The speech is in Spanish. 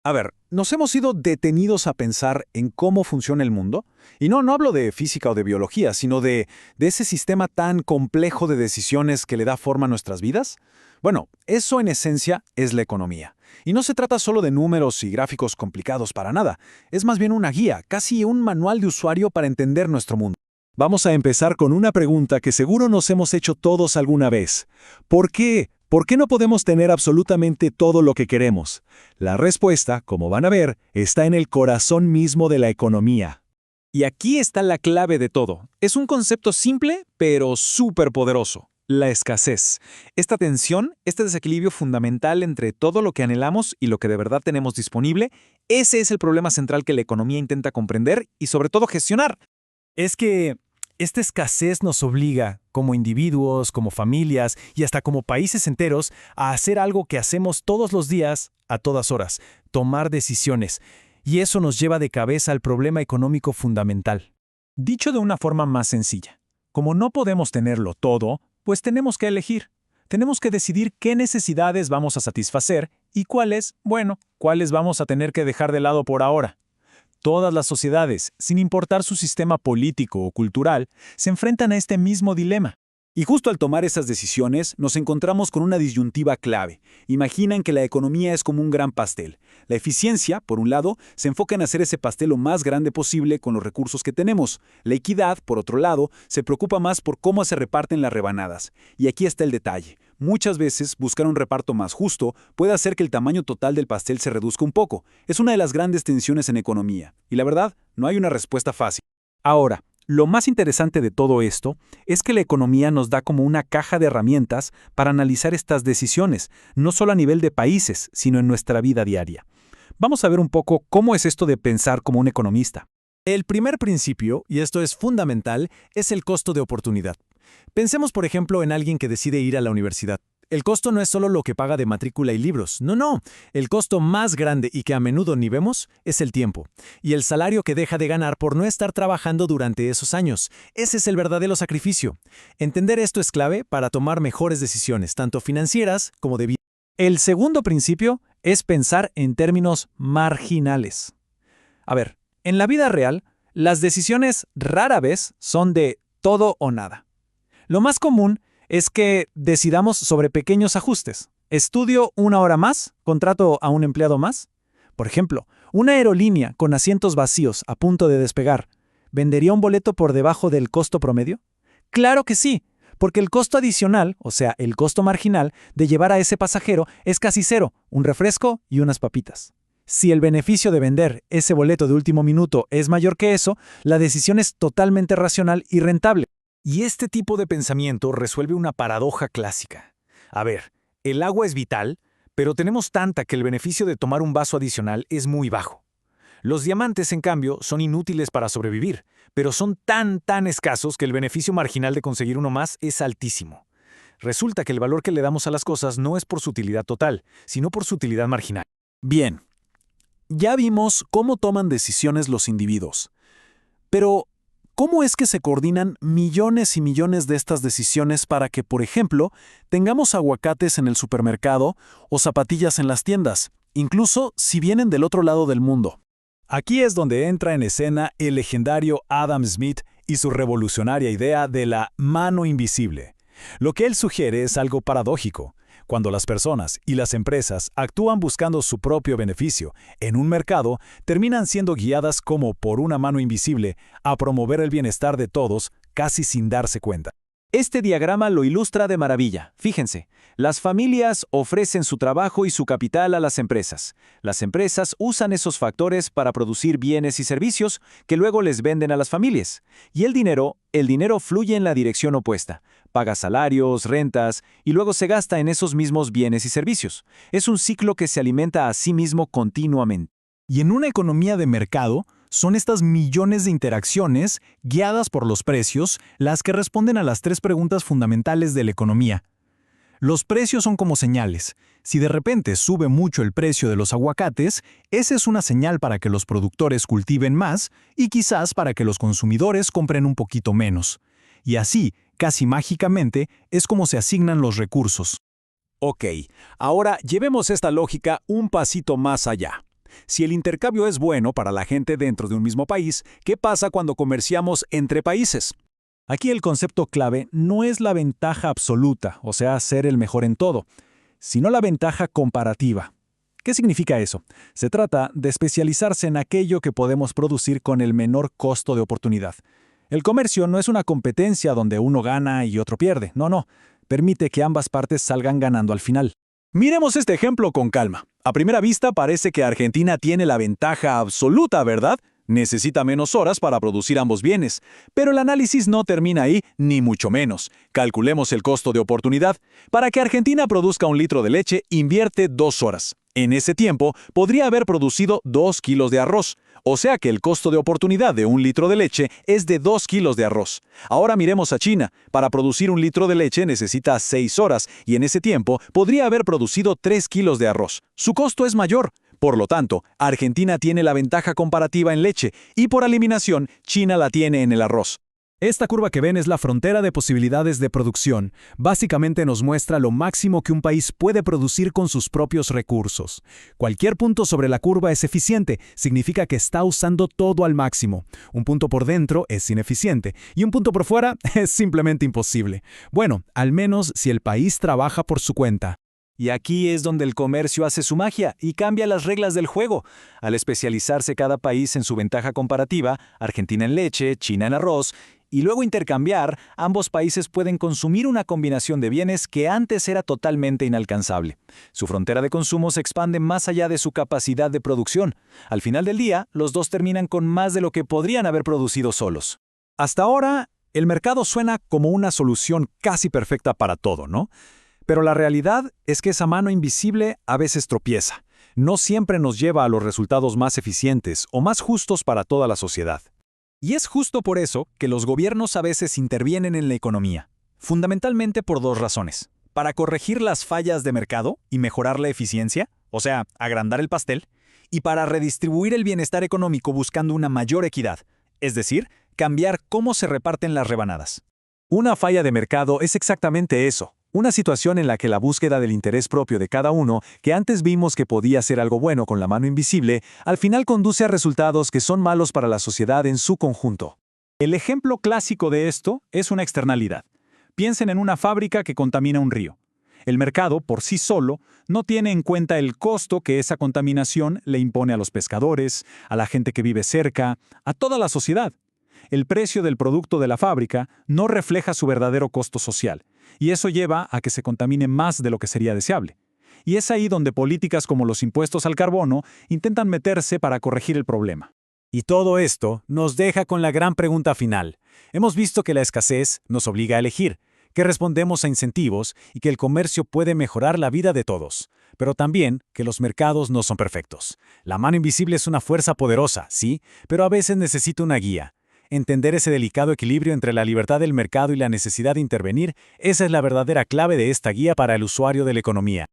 A ver, ¿nos hemos ido detenidos a pensar en cómo funciona el mundo? Y no hablo de física o de biología, sino de ese sistema tan complejo de decisiones que le da forma a nuestras vidas. Bueno, eso en esencia es la economía. Y no se trata solo de números y gráficos complicados para nada. Es más bien una guía, casi un manual de usuario para entender nuestro mundo. Vamos a empezar con una pregunta que seguro nos hemos hecho todos alguna vez. ¿Por qué? ¿Por qué no podemos tener absolutamente todo lo que queremos? La respuesta, como van a ver, está en el corazón mismo de la economía. Y aquí está la clave de todo. Es un concepto simple, pero súper poderoso. La escasez. Esta tensión, este desequilibrio fundamental entre todo lo que anhelamos y lo que de verdad tenemos disponible, ese es el problema central que la economía intenta comprender y sobre todo gestionar. Es que esta escasez nos obliga, como individuos, como familias y hasta como países enteros, a hacer algo que hacemos todos los días, a todas horas, tomar decisiones. Y eso nos lleva de cabeza al problema económico fundamental. Dicho de una forma más sencilla, como no podemos tenerlo todo, pues tenemos que elegir. Tenemos que decidir qué necesidades vamos a satisfacer y cuáles vamos a tener que dejar de lado por ahora. Todas las sociedades, sin importar su sistema político o cultural, se enfrentan a este mismo dilema. Y justo al tomar esas decisiones, nos encontramos con una disyuntiva clave. Imaginan que la economía es como un gran pastel. La eficiencia, por un lado, se enfoca en hacer ese pastel lo más grande posible con los recursos que tenemos. La equidad, por otro lado, se preocupa más por cómo se reparten las rebanadas. Y aquí está el detalle. Muchas veces, buscar un reparto más justo puede hacer que el tamaño total del pastel se reduzca un poco. Es una de las grandes tensiones en economía. Y la verdad, no hay una respuesta fácil. Ahora, lo más interesante de todo esto es que la economía nos da como una caja de herramientas para analizar estas decisiones, no solo a nivel de países, sino en nuestra vida diaria. Vamos a ver un poco cómo es esto de pensar como un economista. El primer principio, y esto es fundamental, es el costo de oportunidad. Pensemos, por ejemplo, en alguien que decide ir a la universidad. El costo no es solo lo que paga de matrícula y libros, no. El costo más grande y que a menudo ni vemos es el tiempo. Y el salario que deja de ganar por no estar trabajando durante esos años. Ese es el verdadero sacrificio. Entender esto es clave para tomar mejores decisiones, tanto financieras como de vida. El segundo principio es pensar en términos marginales. A ver, en la vida real, las decisiones rara vez son de todo o nada. Lo más común es que decidamos sobre pequeños ajustes. ¿Estudio una hora más? ¿Contrato a un empleado más? Por ejemplo, una aerolínea con asientos vacíos a punto de despegar, ¿vendería un boleto por debajo del costo promedio? Claro que sí, porque el costo adicional, o sea, el costo marginal, de llevar a ese pasajero es casi cero, un refresco y unas papitas. Si el beneficio de vender ese boleto de último minuto es mayor que eso, la decisión es totalmente racional y rentable. Y este tipo de pensamiento resuelve una paradoja clásica. A ver, el agua es vital, pero tenemos tanta que el beneficio de tomar un vaso adicional es muy bajo. Los diamantes, en cambio, son inútiles para sobrevivir, pero son tan escasos que el beneficio marginal de conseguir uno más es altísimo. Resulta que el valor que le damos a las cosas no es por su utilidad total, sino por su utilidad marginal. Bien, ya vimos cómo toman decisiones los individuos. Pero, ¿cómo es que se coordinan millones y millones de estas decisiones para que, por ejemplo, tengamos aguacates en el supermercado o zapatillas en las tiendas, incluso si vienen del otro lado del mundo? Aquí es donde entra en escena el legendario Adam Smith y su revolucionaria idea de la mano invisible. Lo que él sugiere es algo paradójico. Cuando las personas y las empresas actúan buscando su propio beneficio en un mercado, terminan siendo guiadas como por una mano invisible a promover el bienestar de todos casi sin darse cuenta. Este diagrama lo ilustra de maravilla. Fíjense, las familias ofrecen su trabajo y su capital a las empresas. Las empresas usan esos factores para producir bienes y servicios que luego les venden a las familias. Y el dinero fluye en la dirección opuesta. Paga salarios, rentas y luego se gasta en esos mismos bienes y servicios. Es un ciclo que se alimenta a sí mismo continuamente. Y en una economía de mercado, son estas millones de interacciones, guiadas por los precios, las que responden a las tres preguntas fundamentales de la economía. Los precios son como señales. Si de repente sube mucho el precio de los aguacates, esa es una señal para que los productores cultiven más y quizás para que los consumidores compren un poquito menos. Y así, casi mágicamente, es como se asignan los recursos. Ok, ahora llevemos esta lógica un pasito más allá. Si el intercambio es bueno para la gente dentro de un mismo país, ¿qué pasa cuando comerciamos entre países? Aquí el concepto clave no es la ventaja absoluta, o sea, ser el mejor en todo, sino la ventaja comparativa. ¿Qué significa eso? Se trata de especializarse en aquello que podemos producir con el menor costo de oportunidad. El comercio no es una competencia donde uno gana y otro pierde, no. Permite que ambas partes salgan ganando al final. Miremos este ejemplo con calma. A primera vista parece que Argentina tiene la ventaja absoluta, ¿verdad? Necesita menos horas para producir ambos bienes. Pero el análisis no termina ahí, ni mucho menos. Calculemos el costo de oportunidad. Para que Argentina produzca 1 litro de leche, invierte 2 horas. En ese tiempo, podría haber producido 2 kilos de arroz. O sea que el costo de oportunidad de 1 litro de leche es de 2 kilos de arroz. Ahora miremos a China. Para producir 1 litro de leche necesita 6 horas y en ese tiempo podría haber producido 3 kilos de arroz. Su costo es mayor. Por lo tanto, Argentina tiene la ventaja comparativa en leche y por eliminación, China la tiene en el arroz. Esta curva que ven es la frontera de posibilidades de producción. Básicamente nos muestra lo máximo que un país puede producir con sus propios recursos. Cualquier punto sobre la curva es eficiente, significa que está usando todo al máximo. Un punto por dentro es ineficiente y un punto por fuera es simplemente imposible. Bueno, al menos si el país trabaja por su cuenta. Y aquí es donde el comercio hace su magia y cambia las reglas del juego. Al especializarse cada país en su ventaja comparativa, Argentina en leche, China en arroz, y luego intercambiar, ambos países pueden consumir una combinación de bienes que antes era totalmente inalcanzable. Su frontera de consumo se expande más allá de su capacidad de producción. Al final del día, los dos terminan con más de lo que podrían haber producido solos. Hasta ahora, el mercado suena como una solución casi perfecta para todo, ¿no? Pero la realidad es que esa mano invisible a veces tropieza. No siempre nos lleva a los resultados más eficientes o más justos para toda la sociedad. Y es justo por eso que los gobiernos a veces intervienen en la economía. Fundamentalmente por 2 razones. Para corregir las fallas de mercado y mejorar la eficiencia, o sea, agrandar el pastel, y para redistribuir el bienestar económico buscando una mayor equidad, es decir, cambiar cómo se reparten las rebanadas. Una falla de mercado es exactamente eso. Una situación en la que la búsqueda del interés propio de cada uno, que antes vimos que podía ser algo bueno con la mano invisible, al final conduce a resultados que son malos para la sociedad en su conjunto. El ejemplo clásico de esto es una externalidad. Piensen en una fábrica que contamina un río. El mercado, por sí solo, no tiene en cuenta el costo que esa contaminación le impone a los pescadores, a la gente que vive cerca, a toda la sociedad. El precio del producto de la fábrica no refleja su verdadero costo social, y eso lleva a que se contamine más de lo que sería deseable. Y es ahí donde políticas como los impuestos al carbono intentan meterse para corregir el problema. Y todo esto nos deja con la gran pregunta final. Hemos visto que la escasez nos obliga a elegir, que respondemos a incentivos y que el comercio puede mejorar la vida de todos. Pero también que los mercados no son perfectos. La mano invisible es una fuerza poderosa, sí, pero a veces necesita una guía. Entender ese delicado equilibrio entre la libertad del mercado y la necesidad de intervenir, esa es la verdadera clave de esta guía para el usuario de la economía.